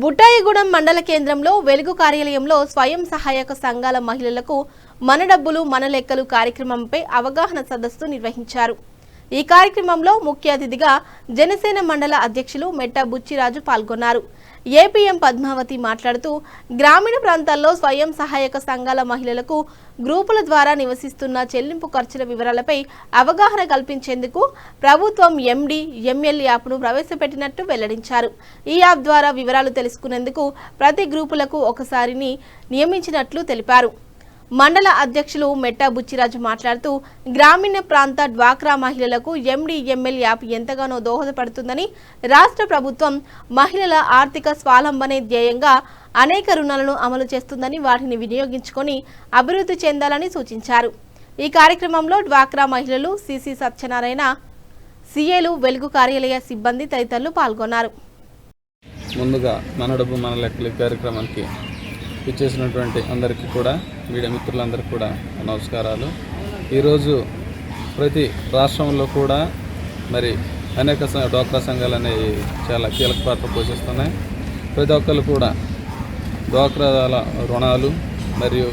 బుట్టాయిగూడెం మండల కేంద్రంలో వెలుగు కార్యాలయంలో స్వయం సహాయక సంఘాల మహిళలకు మన డబ్బులు మన లెక్కలు కార్యక్రమంపై అవగాహన సదస్సు నిర్వహించారు। ఈ కార్యక్రమంలో ముఖ్య అతిథిగా జనసేన మండల అధ్యక్షులు మెట్ట బుచ్చిరాజు పాల్గొన్నారు। ఏపీఎం పద్మావతి మాట్లాడుతూ గ్రామీణ ప్రాంతాల్లో స్వయం సహాయక సంఘాల మహిళలకు గ్రూపుల ద్వారా నివసిస్తున్న చెల్లింపు ఖర్చుల వివరాలపై అవగాహన కల్పించేందుకు ప్రభుత్వం ఎండి ఎంఎల్ యాప్ను ప్రవేశపెట్టినట్టు వెల్లడించారు। ఈ యాప్ ద్వారా వివరాలు తెలుసుకునేందుకు ప్రతి గ్రూపులకు ఒకసారిని నియమించినట్లు తెలిపారు। మండల అధ్యక్షులు మెట్ట బుచ్చిరాజు మాట్లాడుతూ గ్రామీణ ప్రాంత డ్వాక్రా మహిళలకు ఎండిఎంఎల్ యాప్ ఎంతగానో దోహదపడుతుందని, రాష్ట్ర ప్రభుత్వం మహిళల ఆర్థిక స్వావలంబనే ధ్యేయంగా అనేక రుణాలను అమలు చేస్తుందని, వాటిని వినియోగించుకొని అభివృద్ధి చెందాలని సూచించారు। ఈ కార్యక్రమంలో డ్వాక్రా మహిళలు, సిసి సత్యనారాయణ, సిఏలు, వెలుగు కార్యాలయ సిబ్బంది తదితరులు పాల్గొన్నారు। ముందుగా మన డబ్బు మన లెక్కలు కార్యక్రమానికి ఇచ్చేసినటువంటి అందరికీ కూడా, మీడియా మిత్రులందరికీ కూడా నమస్కారాలు। ఈరోజు ప్రతి రాష్ట్రంలో కూడా మరి అనేక డ్వాక్రా సంఘాలు అనేవి చాలా కీలక పాత్ర పోషిస్తున్నాయి। ప్రతి ఒక్కరు కూడా డ్వాక్రా రుణాలు మరియు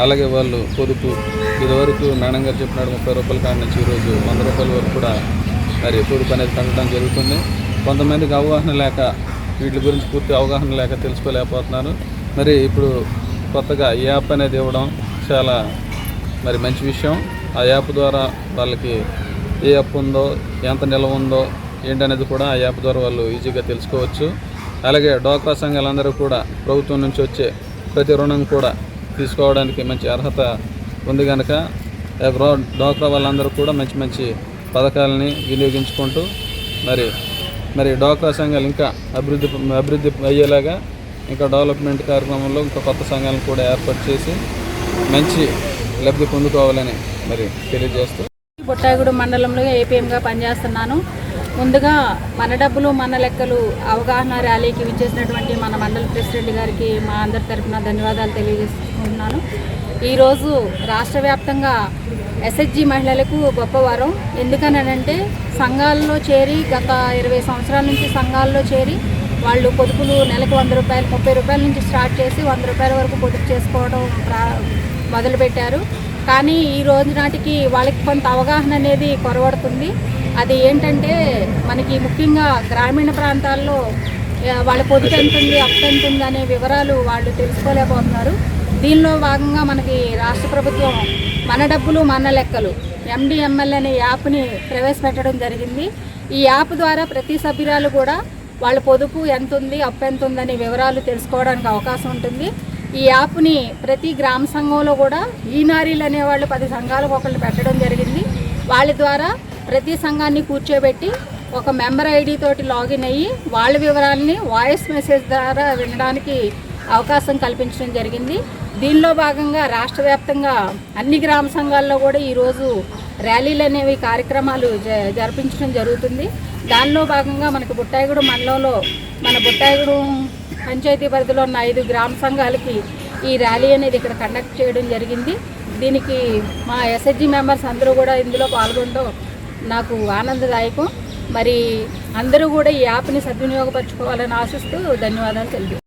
అలాగే వాళ్ళు పొదుపు, ఇదివరకు మేడం గారు చెప్పినట్టు 30 రూపాయల కాడి నుంచి ఈరోజు 100 రూపాయల వరకు కూడా మరి పొదుపు అనేది కట్టడం జరుగుతుంది। కొంతమందికి అవగాహన లేక, వీటి గురించి పూర్తి అవగాహన లేక తెలుసుకోలేకపోతున్నారు। మరి ఇప్పుడు కొత్తగా ఈ యాప్ అనేది ఇవ్వడం చాలా మరి మంచి విషయం। ఆ యాప్ ద్వారా వాళ్ళకి ఏ అప్పు ఉందో, ఎంత నిల్వ ఉందో ఏంటనేది కూడా ఆ యాప్ ద్వారా వాళ్ళు ఈజీగా తెలుసుకోవచ్చు। అలాగే డ్వాక్రా సంఘాలందరూ కూడా ప్రభుత్వం నుంచి వచ్చే ప్రతి రుణం కూడా తీసుకోవడానికి మంచి అర్హత ఉంది కనుక డ్వాక్రా వాళ్ళందరూ కూడా మంచి మంచి పథకాలని వినియోగించుకుంటూ మరి డ్వాక్రా సంఘాలు ఇంకా అభివృద్ధి అయ్యేలాగా, ఇంకా డెవలప్మెంట్ కార్యక్రమంలో ఇంకా కొత్త సంఘాలను కూడా ఏర్పాటు చేసి మంచి లబ్ధి పొందుకోవాలని మరి తెలియజేస్తూ బుట్టాయిగూడెం మండలంలో ఏపీఎంగా పనిచేస్తున్నాను। ముందుగా మన డబ్బులు మన లెక్కలు అవగాహన ర్యాలీకి విచ్చేసినటువంటి మన మండల ప్రెసిడెంట్ గారికి మా అందరి తరఫున ధన్యవాదాలు తెలియజేసుకుంటున్నాను। ఈరోజు రాష్ట్ర వ్యాప్తంగా ఎస్హెచ్జి మహిళలకు గొప్ప వరం। ఎందుకనంటే సంఘాల్లో చేరి గత 20 సంవత్సరాల నుంచి సంఘాల్లో చేరి వాళ్ళు పొదుపులు నెలకు 100 రూపాయలు, 30 రూపాయల నుంచి స్టార్ట్ చేసి 100 రూపాయల వరకు పొదుపు చేసుకోవడం మొదలుపెట్టారు। కానీ ఈ రోజు నాటికి వాళ్ళకి కొంత అవగాహన అనేది కొరవడుతుంది। అది ఏంటంటే మనకి ముఖ్యంగా గ్రామీణ ప్రాంతాల్లో వాళ్ళ పొదుపు ఎంత ఉంది, అప్పు ఎంత ఉంది అనే వివరాలు వాళ్ళు తెలుసుకోలేకపోతున్నారు। దీనిలో భాగంగా మనకి రాష్ట్ర ప్రభుత్వం మన డబ్బులు మన లెక్కలు ఎండిఎంఎల్ అనే యాప్ని ప్రవేశపెట్టడం జరిగింది। ఈ యాప్ ద్వారా ప్రతి సభ్యురాలు కూడా వాళ్ళ పొదుపు ఎంత ఉంది, అప్పు ఎంత ఉందనే వివరాలు తెలుసుకోవడానికి అవకాశం ఉంటుంది। ఈ యాప్ని ప్రతి గ్రామ సంఘంలో కూడా ఈనారీలు అనేవాళ్ళు 10 సంఘాలకు ఒకళ్ళు పెట్టడం జరిగింది। వాళ్ళ ద్వారా ప్రతి సంఘాన్ని కూర్చోబెట్టి ఒక మెంబర్ ఐడి తోటి లాగిన్ అయ్యి వాళ్ళ వివరాలని వాయిస్ మెసేజ్ ద్వారా వినడానికి అవకాశం కల్పించడం జరిగింది। దీనిలో భాగంగా రాష్ట్ర వ్యాప్తంగా అన్ని గ్రామ సంఘాల్లో కూడా ఈరోజు ర్యాలీలు అనేవి కార్యక్రమాలు జరిపించడం జరుగుతుంది। దానిలో భాగంగా మనకు బుట్టాయిగూడెం మండలంలో మన బుట్టాయిగూడెం పంచాయతీ పరిధిలో ఉన్న 5 గ్రామ సంఘాలకి ఈ ర్యాలీ అనేది ఇక్కడ కండక్ట్ చేయడం జరిగింది। దీనికి మా ఎస్హెచ్జి మెంబర్స్ అందరూ కూడా ఇందులో పాల్గొనడం నాకు ఆనందదాయకం। మరి అందరూ కూడా ఈ యాప్ని సద్వినియోగపరచుకోవాలని ఆశిస్తూ ధన్యవాదాలు తెలుపు।